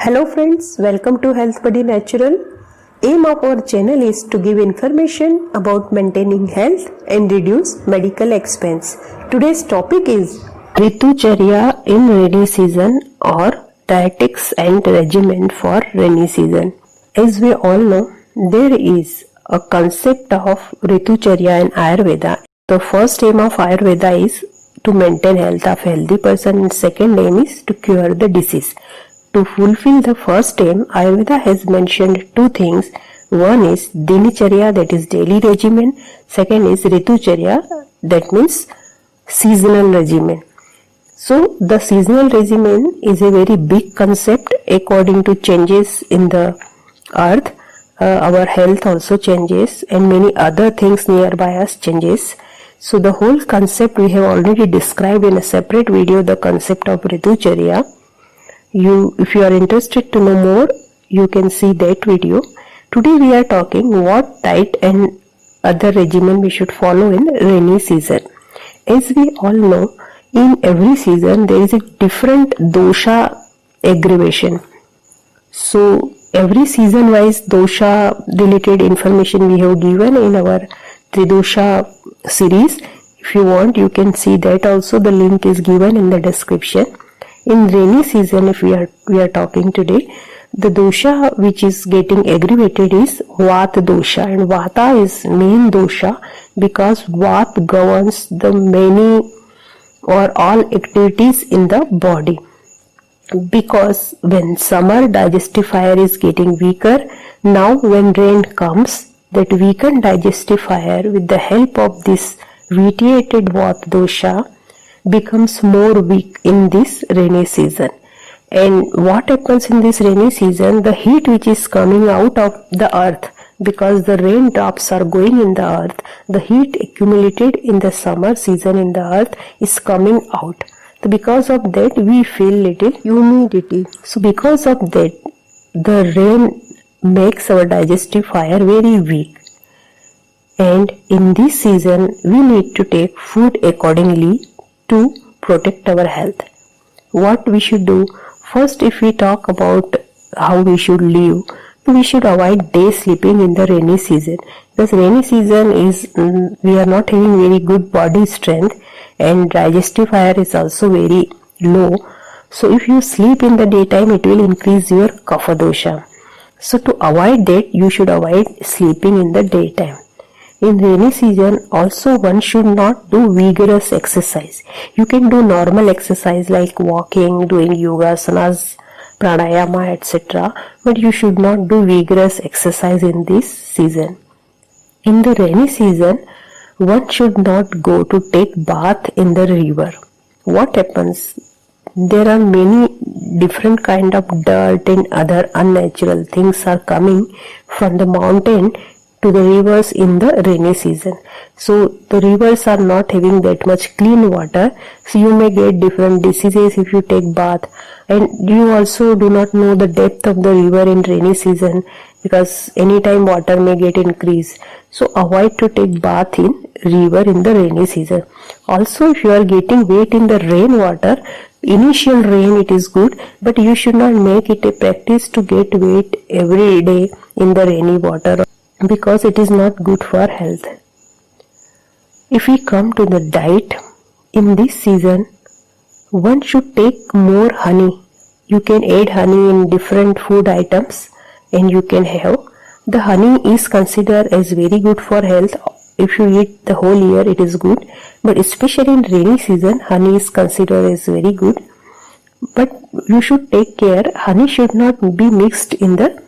Hello friends, welcome to Health Buddy Natural. Aim of our channel is to give information about maintaining health and reduce medical expense. Today's topic is Ritucharya in rainy season or dietetics and regimen for rainy season. As we all know, there is a concept of Ritucharya in Ayurveda. The first aim of Ayurveda is to maintain health of healthy person and second aim is to cure the disease. To fulfill the first aim, Ayurveda has mentioned two things. One is Dinacharya, that is daily regimen. Second is Ritucharya, that means seasonal regimen. So the seasonal regimen is a very big concept. According to changes in the earth, our health also changes and many other things nearby us changes. So the whole concept we have already described in a separate video, the concept of Ritucharya. If you are interested to know more, you can see that video. Today we are talking what diet and other regimen we should follow in rainy season. As we all know, in every season there is a different dosha aggravation. So every season wise dosha related information we have given in our Tridosha series. If you want, you can see that also. The link is given in the description. In rainy season, if we are talking today, the dosha which is getting aggravated is Vata dosha, and Vata is main dosha because Vata governs the many or all activities in the body. Because when summer digestive fire is getting weaker, now when rain comes, that weakened digestive fire with the help of this vitiated Vata dosha becomes more weak in this rainy season. And what happens in this rainy season, the heat which is coming out of the earth, because the raindrops are going in the earth, the heat accumulated in the summer season in the earth is coming out. So because of that we feel little humidity. So because of that the rain makes our digestive fire very weak. And in this season we need to take food accordingly to protect our health. What we should do? First, if we talk about how we should live, we should avoid day sleeping in the rainy season. Because rainy season is, we are not having very good body strength and digestive fire is also very low. So if you sleep in the daytime, it will increase your kapha dosha. So to avoid that, you should avoid sleeping in the daytime. In rainy season also one should not do vigorous exercise. You can do normal exercise like walking, doing yoga, asanas, pranayama, etc. But you should not do vigorous exercise in this season. In the rainy season, one should not go to take bath in the river. What happens? There are many different kind of dirt and other unnatural things are coming from the mountain to the rivers in the rainy season. So the rivers are not having that much clean water, so you may get different diseases if you take bath. And you also do not know the depth of the river in rainy season because anytime water may get increased. So avoid to take bath in river in the rainy season. Also, if you are getting wet in the rainwater, initial rain it is good, but you should not make it a practice to get wet every day in the rainy water, because it is not good for health. If we come to the diet, in this season, one should take more honey. You can add honey in different food items and you can have. The honey is considered as very good for health. If you eat the whole year, it is good. But especially in rainy season, honey is considered as very good. But you should take care, honey should not be mixed in the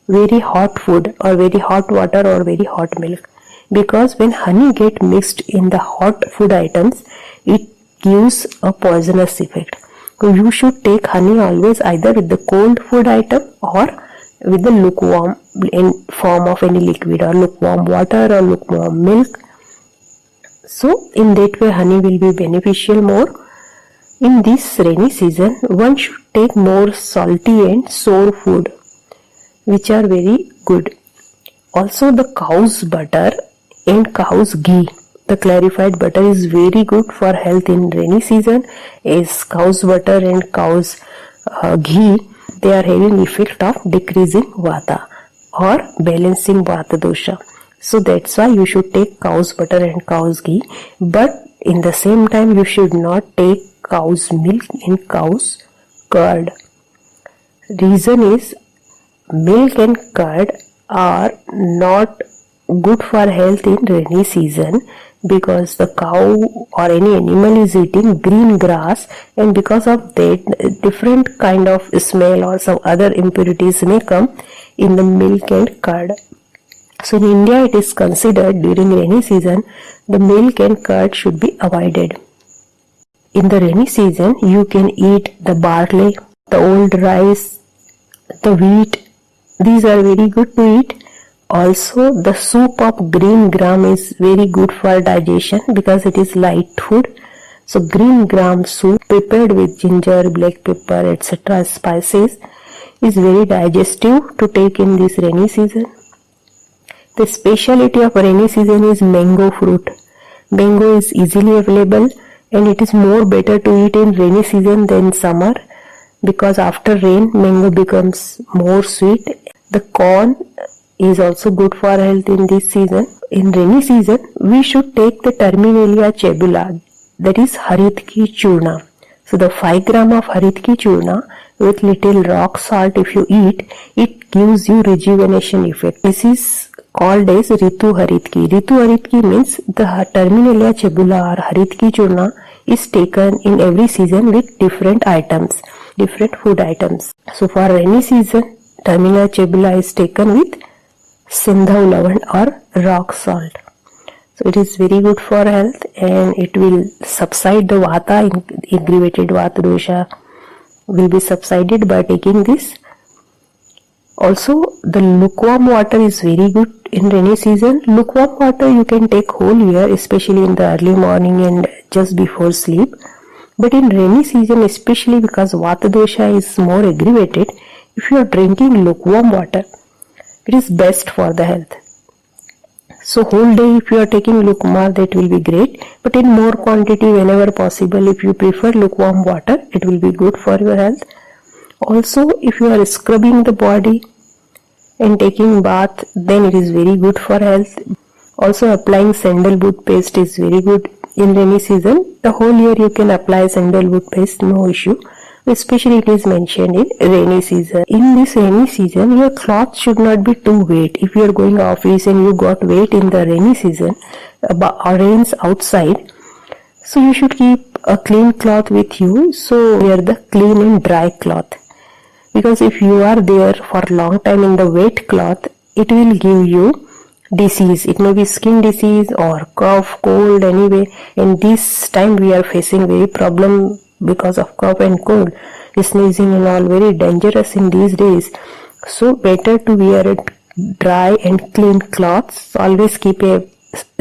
very hot food or very hot water or very hot milk, because when honey get mixed in the hot food items, it gives a poisonous effect. So you should take honey always either with the cold food item or with the lukewarm in form of any liquid or lukewarm water or lukewarm milk. So in that way honey will be beneficial more. In this rainy season, one should take more salty and sour food, which are very good. Also the cow's butter and cow's ghee, the clarified butter is very good for health in rainy season, as cow's butter and cow's ghee they are having effect of decreasing vata or balancing vata dosha. So that's why you should take cow's butter and cow's ghee, but in the same time you should not take cow's milk and cow's curd. Reason is milk and curd are not good for health in rainy season, because the cow or any animal is eating green grass, and because of that different kind of smell or some other impurities may come in the milk and curd. So in India it is considered during rainy season the milk and curd should be avoided. In the rainy season you can eat the barley, the old rice, the wheat. These are very good to eat. Also the soup of green gram is very good for digestion because it is light food. So green gram soup prepared with ginger, black pepper, etc. spices is very digestive to take in this rainy season. The speciality of rainy season is mango fruit. Mango is easily available and it is more better to eat in rainy season than summer, because after rain mango becomes more sweet. The corn is also good for health in this season. In rainy season we should take the Terminalia chebula, that is haritki churna. So the 5 gram of haritki churna with little rock salt, if you eat, it gives you rejuvenation effect. This is called as Ritu Haritki. Ritu Haritki means the Terminalia chebula or haritki churna is taken in every season with different items, different food items. So for rainy season Terminalia chebula is taken with Sindhav lavan or rock salt. So it is very good for health and it will subside the vata, aggravated vata dosha will be subsided by taking this. Also the lukewarm water is very good in rainy season. Lukewarm water you can take whole year, especially in the early morning and just before sleep. But in rainy season, especially because vata dosha is more aggravated, if you are drinking lukewarm water, it is best for the health. So whole day if you are taking lukewarm, that will be great, but in more quantity whenever possible. If you prefer lukewarm water, it will be good for your health. Also if you are scrubbing the body and taking bath, then it is very good for health. Also applying sandalwood paste is very good in rainy season. The whole year you can apply sandalwood paste, no issue. Especially it is mentioned in rainy season. In this rainy season, your cloth should not be too wet. If you are going office and you got wet in the rainy season, or rains outside, so you should keep a clean cloth with you. So wear the clean and dry cloth, because if you are there for a long time in the wet cloth, it will give you disease. It may be skin disease or cough, cold, anyway. And this time we are facing very problem because of cough and cold, sneezing and all, very dangerous in these days. So better to wear a dry and clean cloths. Always keep a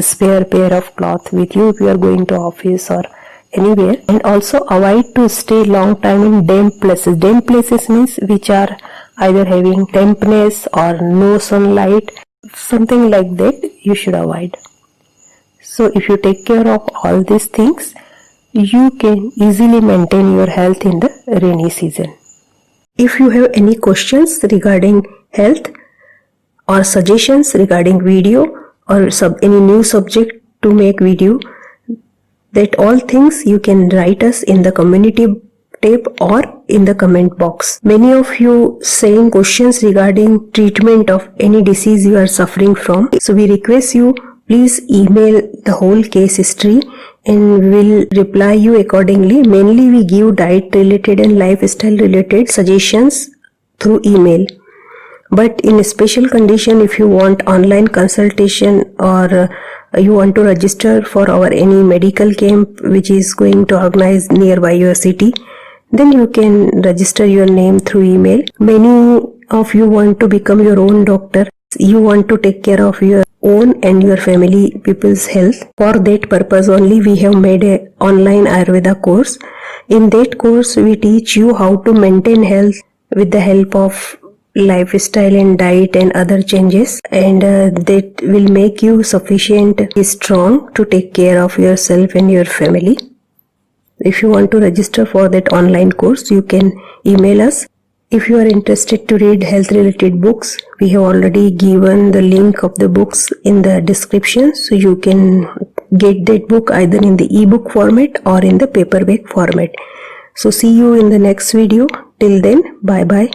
spare pair of cloth with you if you are going to office or anywhere. And also avoid to stay long time in damp places. Damp places means which are either having dampness or no sunlight, something like that you should avoid. So if you take care of all these things, you can easily maintain your health in the rainy season. If you have any questions regarding health or suggestions regarding video or any new subject to make video, that all things you can write us in the community tab or in the comment box. Many of you saying questions regarding treatment of any disease you are suffering from. So we request you, please email the whole case history and we'll reply you accordingly. Mainly we give diet related and lifestyle related suggestions through email. But in a special condition, if you want online consultation or you want to register for our any medical camp which is going to organize nearby your city, then you can register your name through email. Many of you want to become your own doctor. You want to take care of your own and your family people's health. For that purpose only we have made a online Ayurveda course. In that course we teach you how to maintain health with the help of lifestyle and diet and other changes, and that will make you sufficiently strong to take care of yourself and your family. If you want to register for that online course, you can email us If you are interested to read health related books, we have already given the link of the books in the description, so you can get that book either in the ebook format or in the paperback format. So see you in the next video. Till then, bye bye.